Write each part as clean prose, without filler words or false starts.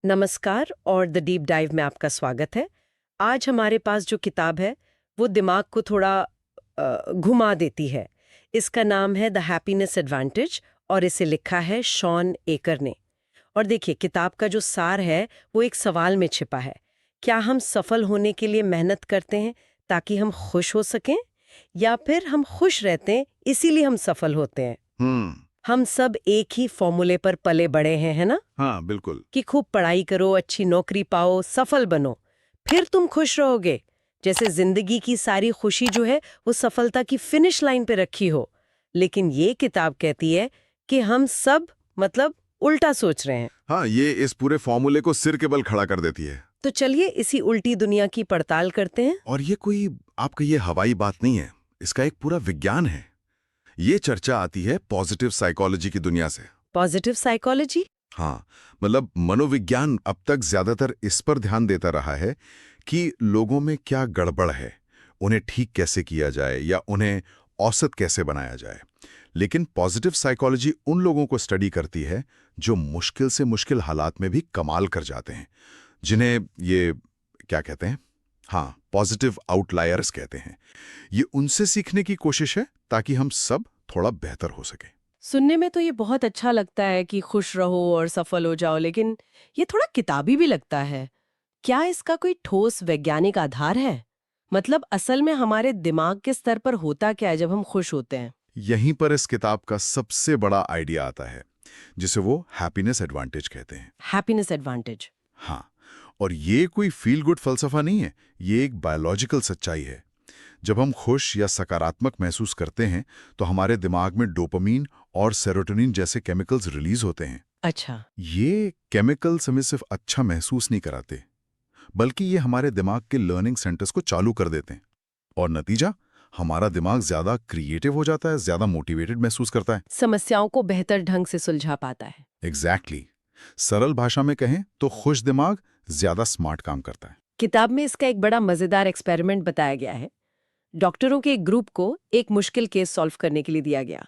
नमस्कार और the deep dive में आपका स्वागत है। आज हमारे पास जो किताब है वो दिमाग को थोड़ा घुमा देती है। इसका नाम है द हैप्पीनेस एडवांटेज और इसे लिखा है शॉन एकर ने। और देखिए, किताब का जो सार है वो एक सवाल में छिपा है। क्या हम सफल होने के लिए मेहनत करते हैं ताकि हम खुश हो सकें, या फिर हम खुश रहते हैं इसीलिए हम सफल होते हैं? हम सब एक ही फॉर्मूले पर पले बड़े हैं, है ना? हाँ, बिल्कुल। कि खूब पढ़ाई करो, अच्छी नौकरी पाओ, सफल बनो, फिर तुम खुश रहोगे। जैसे जिंदगी की सारी खुशी जो है वो सफलता की फिनिश लाइन पे रखी हो। लेकिन ये किताब कहती है कि हम सब उल्टा सोच रहे हैं। हाँ, ये इस पूरे फॉर्मूले को सिर के बल खड़ा कर देती है। तो चलिए इसी उल्टी दुनिया की पड़ताल करते हैं। और ये कोई आपका ये हवाई बात नहीं है, इसका एक पूरा विज्ञान है। ये चर्चा आती है पॉजिटिव साइकोलॉजी की दुनिया से। Positive psychology? हाँ, मतलब मनोविज्ञान अब तक ज्यादातर इस पर ध्यान देता रहा है कि लोगों में क्या गड़बड़ है, उन्हें ठीक कैसे किया जाए या उन्हें औसत कैसे बनाया जाए। लेकिन पॉजिटिव साइकोलॉजी उन लोगों को स्टडी करती है जो मुश्किल से मुश्किल हालात में भी कमाल कर जाते हैं, जिन्हें ये क्या कहते हैं, हाँ, पॉजिटिव आउटलायर्स कहते हैं। ये उनसे सीखने की कोशिश है ताकि हम सब थोड़ा बेहतर हो सके। सुनने में तो ये बहुत अच्छा लगता है कि खुश रहो और सफल हो जाओ, लेकिन ये थोड़ा किताबी भी लगता है। क्या इसका कोई ठोस वैज्ञानिक आधार है? मतलब असल में हमारे दिमाग के स्तर पर होता क्या है जब हम खुश होते हैं? यहीं पर इस किताब का सबसे बड़ा आइडिया आता है, जिसे वो हैप्पीनेस एडवांटेज कहते हैं। Happiness advantage? हाँ, और ये कोई फील गुड फलसफा नहीं है, ये एक बायोलॉजिकल सच्चाई है। जब हम खुश या सकारात्मक महसूस करते हैं तो हमारे दिमाग में डोपामीन और सेरोटोनिन जैसे केमिकल्स रिलीज होते हैं। अच्छा। ये केमिकल्स हमें सिर्फ अच्छा महसूस नहीं कराते, बल्कि ये हमारे दिमाग के लर्निंग सेंटर्स को चालू कर देते हैं। और नतीजा, हमारा दिमाग ज्यादा क्रिएटिव हो जाता है, ज्यादा मोटिवेटेड महसूस करता है। समस्याओं को बेहतर ढंग से सुलझा पाता है। एग्जैक्टली। सरल भाषा में कहें तो खुश दिमाग ज्यादा स्मार्ट काम करता है। किताब में इसका एक बड़ा मजेदार एक्सपेरिमेंट बताया गया है। डॉक्टरों के एक ग्रुप को एक मुश्किल केस सॉल्व करने के लिए दिया गया,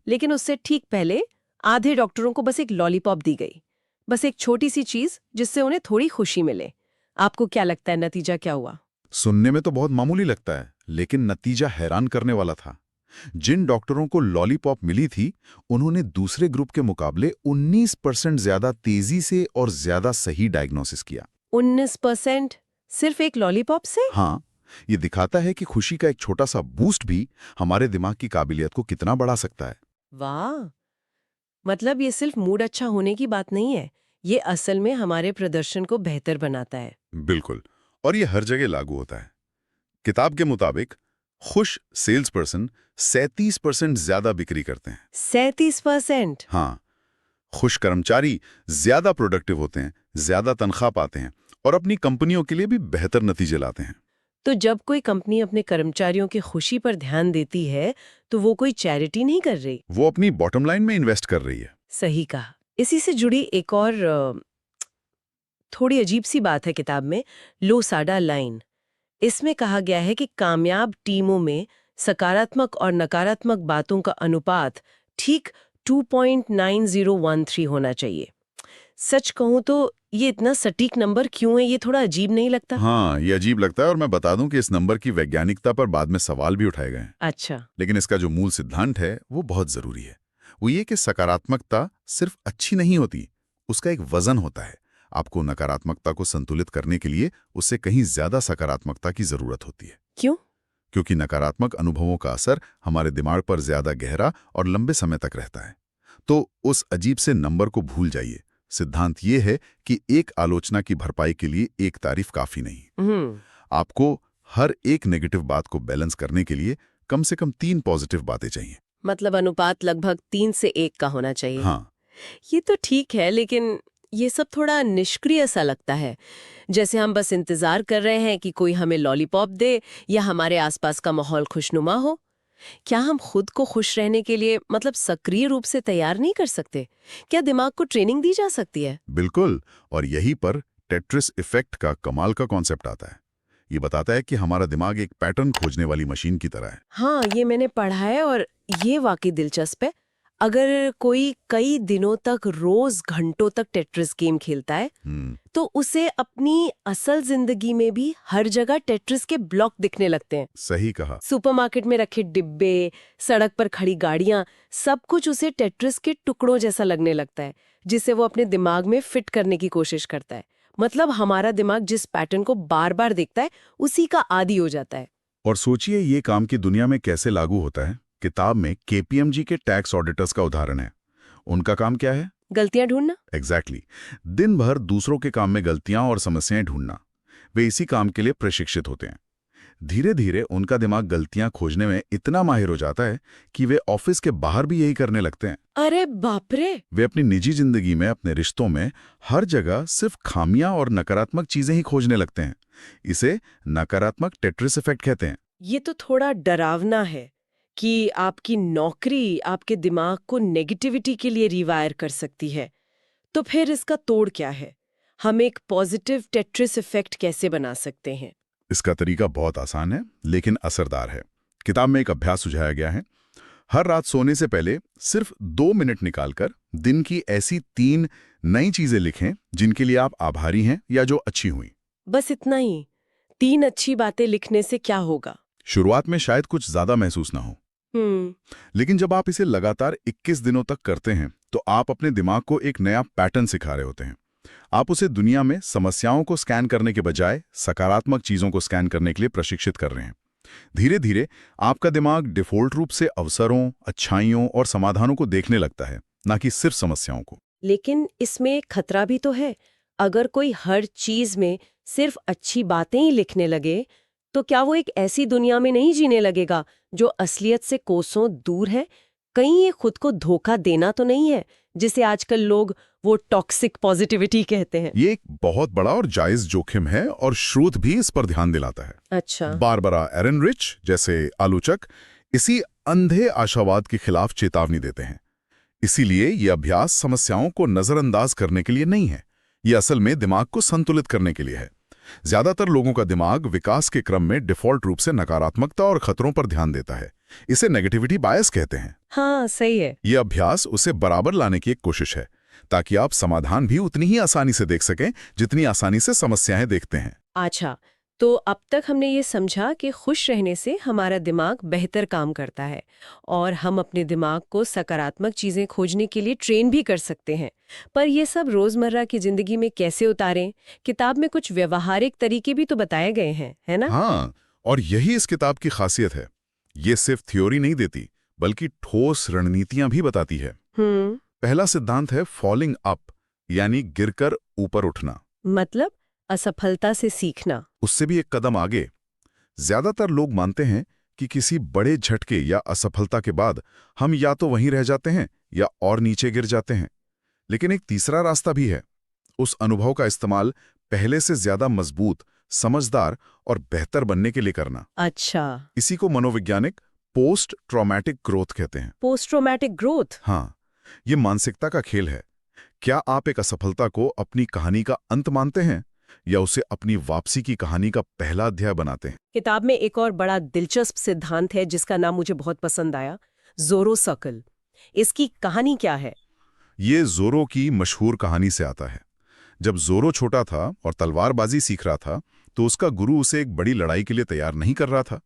लेकिन उससे ठीक पहले आधे डॉक्टरों को बस एक लॉलीपॉप दी गई। बस एक छोटी सी चीज जिससे उन्हें थोड़ी खुशी मिले। आपको क्या लगता है नतीजा क्या हुआ? सुनने में तो बहुत मामूली लगता है, लेकिन नतीजा हैरान करने वाला था। जिन डॉक्टरों को लॉलीपॉप मिली थी, उन्होंने दूसरे ग्रुप के मुकाबले 19% ज्यादा तेजी से और ज्यादा सही डायग्नोसिस किया। 19%? सिर्फ एक लॉलीपॉप से? हाँ, ये दिखाता है कि खुशी का एक छोटा सा बूस्ट भी हमारे दिमाग की काबिलियत को कितना बढ़ा सकता है। वाह! मतलब ये सिर्फ मूड अच्छा होने की बात नहीं है, ये असल में हमारे प्रदर्शन को बेहतर बनाता है। बिल्कुल, और ये हर जगह लागू होता है। किताब के मुताबिक खुश सेल्स पर्सन 37% ज्यादा बिक्री करते हैं। 37%? हाँ, खुश कर्मचारी ज्यादा प्रोडक्टिव होते हैं, ज्यादा तनख्वाह पाते हैं और अपनी कंपनियों के लिए भी बेहतर नतीजे लाते हैं। तो जब कोई कंपनी अपने कर्मचारियों की खुशी पर ध्यान देती है, तो वो कोई चैरिटी नहीं कर रही, वो अपनी बॉटम लाइन में इन्वेस्ट कर रही है। सही कहा। इसी से जुड़ी एक और थोड़ी अजीब सी बात है किताब में, लोसाडा लाइन। इसमें कहा गया है कि कामयाब टीमों में सकारात्मक और नकारात्मक बातों का अनुपात ठीक 2.9013 होना चाहिए। सच कहूं तो ये इतना सटीक नंबर क्यों है, ये थोड़ा अजीब नहीं लगता? हाँ, ये अजीब लगता है, और मैं बता दूं कि इस नंबर की वैज्ञानिकता पर बाद में सवाल भी उठाए गए हैं। अच्छा। लेकिन इसका जो मूल सिद्धांत है वो बहुत जरूरी है। वो ये कि सकारात्मकता सिर्फ अच्छी नहीं होती, उसका एक वजन होता है। आपको नकारात्मकता को संतुलित करने के लिए उससे कहीं ज्यादा सकारात्मकता की जरूरत होती है। क्यों? क्योंकि नकारात्मक अनुभवों का असर हमारे दिमाग पर ज्यादा गहरा और लंबे समय तक रहता है। तो उस अजीब से नंबर को भूल जाइए। सिद्धांत ये है कि एक आलोचना की भरपाई के लिए एक तारीफ काफी नहीं। आपको हर एक नेगेटिव बात को बैलेंस करने के लिए कम से कम 3 पॉजिटिव बातें चाहिए। मतलब अनुपात लगभग 3 से 1 का होना चाहिए। हाँ, ये तो ठीक है, लेकिन ये सब थोड़ा निष्क्रिय सा लगता है। जैसे हम बस इंतजार कर रहे हैं कि कोई हमें लॉलीपॉप दे या हमारे आसपास का माहौल खुशनुमा हो। क्या हम खुद को खुश रहने के लिए सक्रिय रूप से तैयार नहीं कर सकते? क्या दिमाग को ट्रेनिंग दी जा सकती है? बिल्कुल। और यहीं पर टेट्रिस इफेक्ट का कमाल का कॉन्सेप्ट आता है। ये बताता है कि हमारा दिमाग एक पैटर्न खोजने वाली मशीन की तरह है। हाँ, ये मैंने पढ़ा है और ये वाकई दिलचस्प है। अगर कोई कई दिनों तक रोज घंटों तक टेट्रिस गेम खेलता है तो उसे अपनी असल जिंदगी में भी हर जगह टेट्रिस के ब्लॉक दिखने लगते हैं। सही कहा। सुपरमार्केट में रखे डिब्बे, सड़क पर खड़ी गाड़ियां, सब कुछ उसे टेट्रिस के टुकड़ों जैसा लगने लगता है, जिसे वो अपने दिमाग में फिट करने की कोशिश करता है। मतलब हमारा दिमाग जिस पैटर्न को बार बार देखता है उसी का आदी हो जाता है। और सोचिए ये काम की दुनिया में कैसे लागू होता है। किताब में केपीएमजी के टैक्स ऑडिटर्स का उदाहरण है। उनका काम क्या है? गलतियां ढूंढना। एग्जैक्टली। दिन भर दूसरों के काम में गलतियां और समस्याएं ढूंढना। वे इसी काम के लिए प्रशिक्षित होते हैं। धीरे धीरे उनका दिमाग गलतियां खोजने में इतना माहिर हो जाता है कि वे ऑफिस के बाहर भी यही करने लगते हैं। अरे बाप रे! वे अपनी निजी जिंदगी में, अपने रिश्तों में, हर जगह सिर्फ खामियां और नकारात्मक चीजें ही खोजने लगते हैं। इसे नकारात्मक टेट्रिस इफेक्ट कहते हैं। ये तो थोड़ा डरावना है कि आपकी नौकरी आपके दिमाग को नेगेटिविटी के लिए रिवायर कर सकती है। तो फिर इसका तोड़ क्या है? हम एक पॉजिटिव टेट्रिस इफेक्ट कैसे बना सकते हैं? इसका तरीका बहुत आसान है लेकिन असरदार है। किताब में एक अभ्यास सुझाया गया है। हर रात सोने से पहले सिर्फ 2 मिनट निकालकर दिन की ऐसी 3 नई चीजें लिखें जिनके लिए आप आभारी हैं या जो अच्छी हुई। बस इतना ही? 3 अच्छी बातें लिखने से क्या होगा? शुरुआत में शायद कुछ ज्यादा महसूस ना हो, लेकिन जब आप इसे लगातार 21 दिनों तक करते हैं तो आप अपने दिमाग को एक नया पैटर्न सिखा रहे होते हैं। आप उसे दुनिया में समस्याओं को स्कैन करने के बजाय सकारात्मक चीजों को स्कैन करने के लिए प्रशिक्षित कर रहे हैं। धीरे धीरे आपका दिमाग डिफॉल्ट रूप से अवसरों, अच्छाइयों और समाधानों को देखने लगता है, ना कि सिर्फ समस्याओं को। लेकिन इसमें एक खतरा भी तो है। अगर कोई हर चीज में सिर्फ अच्छी बातें ही लिखने लगे तो क्या वो एक ऐसी दुनिया में नहीं जीने लगेगा जो असलियत से कोसों दूर है? कहीं ये खुद को धोखा देना तो नहीं है, जिसे आजकल लोग वो टॉक्सिक पॉजिटिविटी कहते हैं? ये एक बहुत बड़ा और जायज जोखिम है और श्रोत भी इस पर ध्यान दिलाता है। अच्छा। बारबरा एरनरिच जैसे आलोचक इसी अंधे आशावाद के खिलाफ चेतावनी देते हैं। इसीलिए ये अभ्यास समस्याओं को नजरअंदाज करने के लिए नहीं है, ये असल में दिमाग को संतुलित करने के लिए है। ज्यादातर लोगों का दिमाग विकास के क्रम में डिफॉल्ट रूप से नकारात्मकता और खतरों पर ध्यान देता है। इसे नेगेटिविटी बायस कहते हैं। हाँ, सही है। यह अभ्यास उसे बराबर लाने की एक कोशिश है, ताकि आप समाधान भी उतनी ही आसानी से देख सकें जितनी आसानी से समस्याएं देखते हैं। अच्छा, तो अब तक हमने ये समझा कि खुश रहने से हमारा दिमाग बेहतर काम करता है और हम अपने दिमाग को सकारात्मक चीजें खोजने के लिए ट्रेन भी कर सकते हैं। पर ये सब रोजमर्रा की जिंदगी में कैसे उतारें? किताब में कुछ व्यवहारिक तरीके भी तो बताए गए हैं, है ना? हाँ, और यही इस किताब की खासियत है। ये सिर्फ थ्योरी नहीं देती, बल्कि ठोस रणनीतियां भी बताती है। पहला सिद्धांत है फॉलिंग अप, यानी गिरकर ऊपर उठना। मतलब असफलता से सीखना। उससे भी एक कदम आगे। ज्यादातर लोग मानते हैं कि किसी बड़े झटके या असफलता के बाद हम या तो वहीं रह जाते हैं या और नीचे गिर जाते हैं। लेकिन एक तीसरा रास्ता भी है, उस अनुभव का इस्तेमाल पहले से ज्यादा मजबूत, समझदार और बेहतर बनने के लिए करना। अच्छा, इसी को मनोवैज्ञानिक पोस्ट ट्रॉमेटिक ग्रोथ कहते हैं। Post traumatic growth? हाँ, ये मानसिकता का खेल है। क्या आप एक असफलता को अपनी कहानी का अंत मानते हैं या उसे अपनी वापसी की कहानी का पहला अध्याय बनाते हैं? किताब में एक और बड़ा दिलचस्प सिद्धांत है जिसका नाम मुझे बहुत पसंद आया, ज़ोरो सर्कल। इसकी कहानी क्या है? ये ज़ोरो की मशहूर कहानी से आता है। जब ज़ोरो छोटा था और तलवारबाजी सीख रहा था तो उसका गुरु उसे एक बड़ी लड़ाई के लिए तैयार नहीं कर रहा था।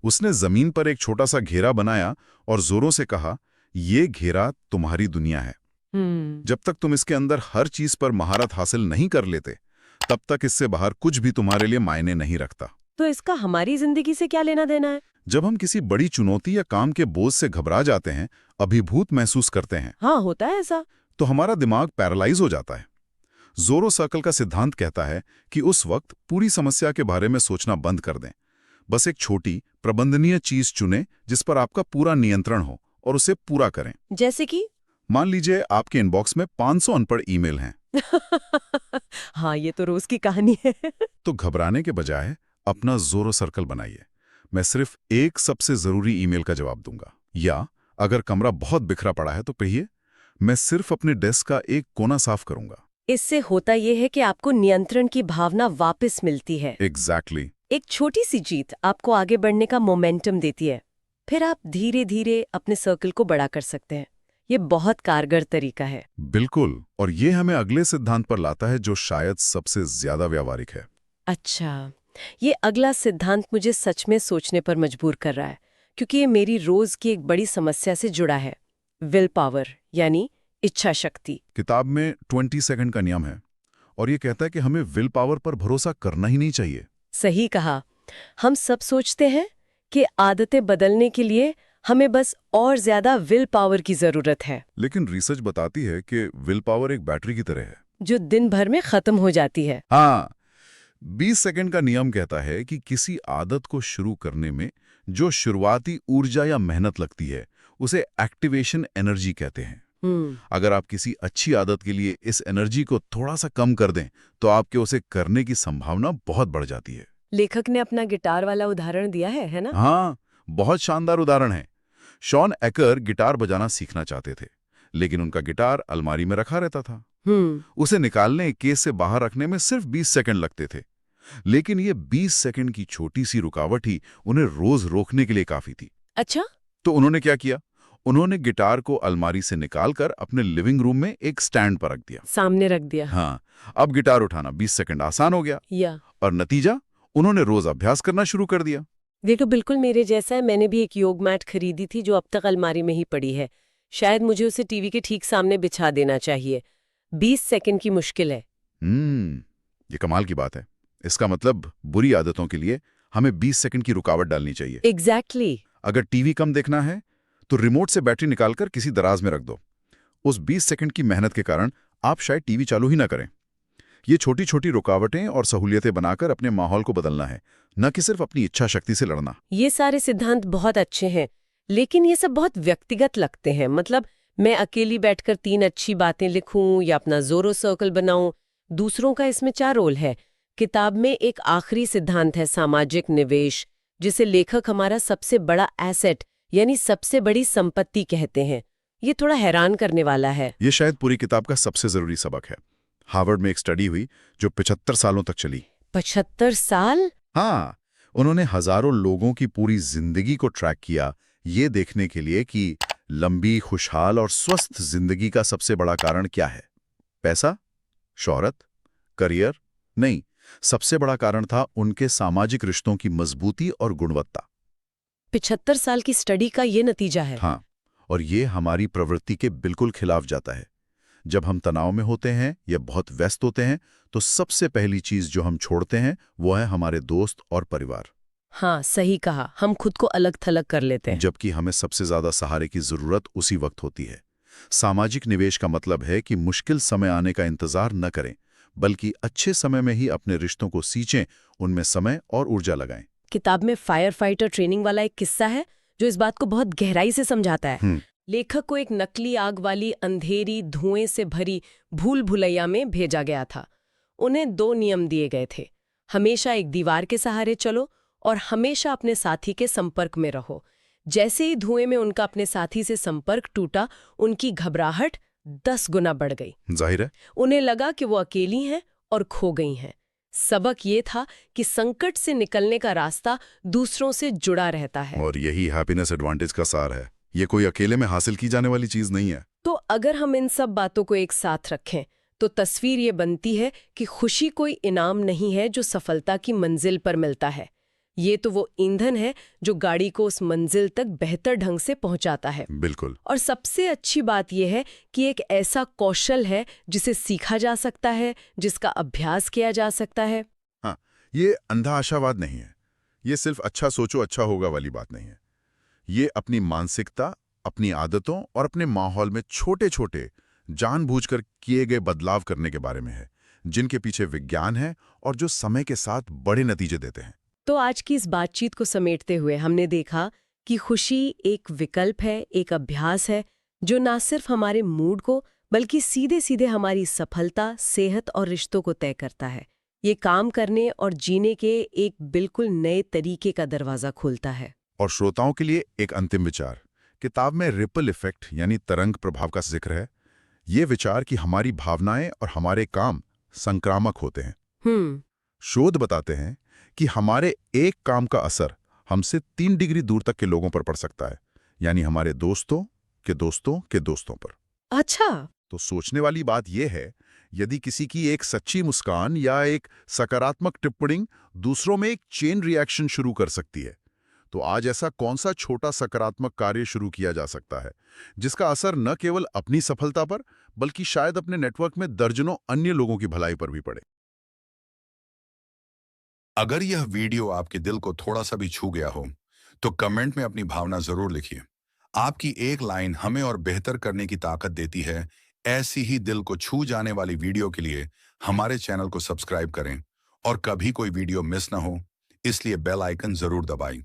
उसने जमीन पर एक छोटा सा घेरा बनाया और ज़ोरो से कहा, ये घेरा तुम्हारी दुनिया है। जब तक तुम इसके अंदर हर चीज पर महारत हासिल नहीं कर लेते, तब तक इससे बाहर कुछ भी तुम्हारे लिए मायने नहीं रखता। तो इसका हमारी जिंदगी से क्या लेना देना है? जब हम किसी बड़ी चुनौती या काम के बोझ से घबरा जाते हैं, अभिभूत महसूस करते हैं, हाँ, होता है ऐसा, तो हमारा दिमाग पैरालाइज हो जाता है। ज़ोरो सर्कल का सिद्धांत कहता है कि उस वक्त पूरी समस्या के बारे में सोचना बंद कर दें। बस एक छोटी प्रबंधनीय चीज चुनें जिस पर आपका पूरा नियंत्रण हो और उसे पूरा करें। जैसे कि मान लीजिए आपके इनबॉक्स में 500 अनपढ़ ईमेल हैं। हाँ, ये तो रोज की कहानी है। तो घबराने के बजाय अपना ज़ोरो सर्कल बनाइए। मैं सिर्फ एक सबसे जरूरी ईमेल का जवाब दूंगा। या अगर कमरा बहुत बिखरा पड़ा है तो कहिए, मैं सिर्फ अपने डेस्क का एक कोना साफ करूंगा। इससे होता यह है कि आपको नियंत्रण की भावना वापस मिलती है। एग्जैक्टली। एक छोटी सी जीत आपको आगे बढ़ने का मोमेंटम देती है। फिर आप धीरे धीरे अपने सर्कल को बड़ा कर सकते हैं। ये बहुत कारगर तरीका है। बिल्कुल, और ये हमें अगले सिद्धांत पर लाता है जो शायद सबसे ज्यादा व्यावहारिक है। अच्छा, ये अगला सिद्धांत मुझे सच में सोचने पर मजबूर कर रहा है, क्योंकि ये मेरी रोज की एक बड़ी समस्या से जुड़ा है। विल पावर, यानी इच्छा शक्ति। किताब में 20 सेकंड का नियम है और ये कहता है कि हमें विल पावर पर भरोसा करना ही नहीं चाहिए। सही कहा। हम सब सोचते हैं कि आदतें बदलने के लिए हमें बस और ज्यादा विल पावर की जरूरत है, लेकिन रिसर्च बताती है कि विल पावर एक बैटरी की तरह है, जो दिन भर में खत्म हो जाती है। हाँ। 20 सेकंड का नियम कहता है कि किसी आदत को शुरू करने में जो शुरुआती ऊर्जा या मेहनत लगती है उसे एक्टिवेशन एनर्जी कहते हैं। अगर आप किसी अच्छी आदत के लिए इस एनर्जी को थोड़ा सा कम कर दें तो आपके उसे करने की संभावना बहुत बढ़ जाती है। लेखक ने अपना गिटार वाला उदाहरण दिया है ना? हाँ, बहुत शानदार उदाहरण है। शॉन एकर गिटार बजाना सीखना चाहते थे, लेकिन उनका गिटार अलमारी में रखा रहता था। उसे निकालने, केस से बाहर रखने में सिर्फ 20 सेकंड लगते थे, लेकिन ये 20 सेकंड की छोटी सी रुकावट ही उन्हें रोज रोकने के लिए काफी थी। अच्छा, तो उन्होंने क्या किया? उन्होंने गिटार को अलमारी से निकालकर अपने लिविंग रूम में एक स्टैंड पर रख दिया। सामने रख दिया। हाँ, अब गिटार उठाना 20 सेकंड आसान हो गया। या और नतीजा, उन्होंने रोज अभ्यास करना शुरू कर दिया। देखो, बिल्कुल मेरे जैसा है। मैंने भी एक योग मैट खरीदी थी जो अब तक अलमारी में ही पड़ी है। शायद मुझे उसे टीवी के ठीक सामने बिछा देना चाहिए। 20 सेकंड की मुश्किल है। ये कमाल की बात है। इसका मतलब बुरी आदतों के लिए हमें 20 सेकंड की रुकावट डालनी चाहिए। एग्जैक्टली। अगर टीवी कम देखना है तो रिमोट से बैटरी निकालकर किसी दराज में रख दो। उस 20 सेकंड की मेहनत के कारण आप शायद टीवी चालू ही ना करें। ये छोटी छोटी रुकावटें और सहूलियतें बनाकर अपने माहौल को बदलना है, न कि सिर्फ अपनी इच्छा शक्ति से लड़ना। ये सारे सिद्धांत बहुत अच्छे हैं, लेकिन ये सब बहुत व्यक्तिगत लगते हैं। मतलब मैं अकेली बैठकर 3 अच्छी बातें लिखूं या अपना ज़ोरो सर्कल बनाऊं, दूसरों का इसमें क्या रोल है? किताब में एक आखिरी सिद्धांत है, सामाजिक निवेश, जिसे लेखक हमारा सबसे बड़ा एसेट यानी सबसे बड़ी संपत्ति कहते हैं। ये थोड़ा हैरान करने वाला है। ये शायद पूरी किताब का सबसे जरूरी सबक है। हार्वर्ड में एक स्टडी हुई जो 75 सालों तक चली। 75 साल? हाँ, उन्होंने हजारों लोगों की पूरी जिंदगी को ट्रैक किया, ये देखने के लिए कि लंबी, खुशहाल और स्वस्थ जिंदगी का सबसे बड़ा कारण क्या है। पैसा, शोहरत, करियर? नहीं, सबसे बड़ा कारण था उनके सामाजिक रिश्तों की मजबूती और गुणवत्ता। 75 साल की स्टडी का ये नतीजा है। हाँ, और ये हमारी प्रवृत्ति के बिल्कुल खिलाफ जाता है। जब हम तनाव में होते हैं या बहुत व्यस्त होते हैं तो सबसे पहली चीज जो हम छोड़ते हैं वो है हमारे दोस्त और परिवार। हाँ, सही कहा। हम खुद को अलग थलग कर लेते हैं, जबकि हमें सबसे ज्यादा सहारे की जरूरत उसी वक्त होती है। सामाजिक निवेश का मतलब है कि मुश्किल समय आने का इंतजार न करें, बल्कि अच्छे समय में ही अपने रिश्तों को सींचें, उनमें समय और ऊर्जा लगाएं। किताब में फायर फाइटर ट्रेनिंग वाला एक किस्सा है जो इस बात को बहुत गहराई से समझाता है। लेखक को एक नकली आग वाली अंधेरी, धुएं से भरी भूल भुलैया में भेजा गया था। उन्हें 2 नियम दिए गए थे, हमेशा एक दीवार के सहारे चलो और हमेशा अपने साथी के संपर्क में रहो। जैसे ही धुएं में उनका अपने साथी से संपर्क टूटा, उनकी घबराहट 10 गुना बढ़ गई। जाहिर है, उन्हें लगा कि वो अकेली हैं और खो गई हैं। सबक ये था कि संकट से निकलने का रास्ता दूसरों से जुड़ा रहता है। और यही हैप्पीनेस एडवांटेज का सार है। ये कोई अकेले में हासिल की जाने वाली चीज नहीं है। तो अगर हम इन सब बातों को एक साथ रखें तो तस्वीर ये बनती है कि खुशी कोई इनाम नहीं है जो सफलता की मंजिल पर मिलता है। ये तो वो ईंधन है जो गाड़ी को उस मंजिल तक बेहतर ढंग से पहुंचाता है। बिल्कुल। और सबसे अच्छी बात यह है कि एक ऐसा कौशल है जिसे सीखा जा सकता है, जिसका अभ्यास किया जा सकता है। हाँ, ये अंधा आशावाद नहीं है। ये सिर्फ अच्छा सोचो अच्छा होगा वाली बात नहीं है। ये अपनी मानसिकता, अपनी आदतों और अपने माहौल में छोटे छोटे जानबूझकर किए गए बदलाव करने के बारे में है, जिनके पीछे विज्ञान है और जो समय के साथ बड़े नतीजे देते हैं। तो आज की इस बातचीत को समेटते हुए हमने देखा कि खुशी एक विकल्प है, एक अभ्यास है जो ना सिर्फ हमारे मूड को बल्कि सीधे सीधे हमारी सफलता, सेहत और रिश्तों को तय करता है। ये काम करने और जीने के एक बिल्कुल नए तरीके का दरवाजा खोलता है। और श्रोताओं के लिए एक अंतिम विचार। किताब में रिपल इफेक्ट यानी तरंग प्रभाव का जिक्र है। ये विचार कि हमारी भावनाएं और हमारे काम संक्रामक होते हैं। शोध बताते हैं कि हमारे एक काम का असर हमसे 3 डिग्री दूर तक के लोगों पर पड़ सकता है, यानी हमारे दोस्तों, के दोस्तों पर। अच्छा। तो सोचने वाली बात यह है, यदि किसी की एक सच्ची मुस्कान या एक सकारात्मक टिप्पणी दूसरों में एक चेन रिएक्शन शुरू कर सकती है, तो आज ऐसा कौन सा छोटा सकारात्मक कार्य शुरू किया जा सकता है जिसका असर न केवल अपनी सफलता पर बल्कि शायद अपने नेटवर्क में दर्जनों अन्य लोगों की भलाई पर भी पड़े। अगर यह वीडियो आपके दिल को थोड़ा सा भी छू गया हो, तो कमेंट में अपनी भावना जरूर लिखिए। आपकी एक लाइन हमें और बेहतर करने की ताकत देती है। ऐसी ही दिल को छू जाने वाली वीडियो के लिए हमारे चैनल को सब्सक्राइब करें और कभी कोई वीडियो मिस ना हो, इसलिए बेल आइकन जरूर दबाएं।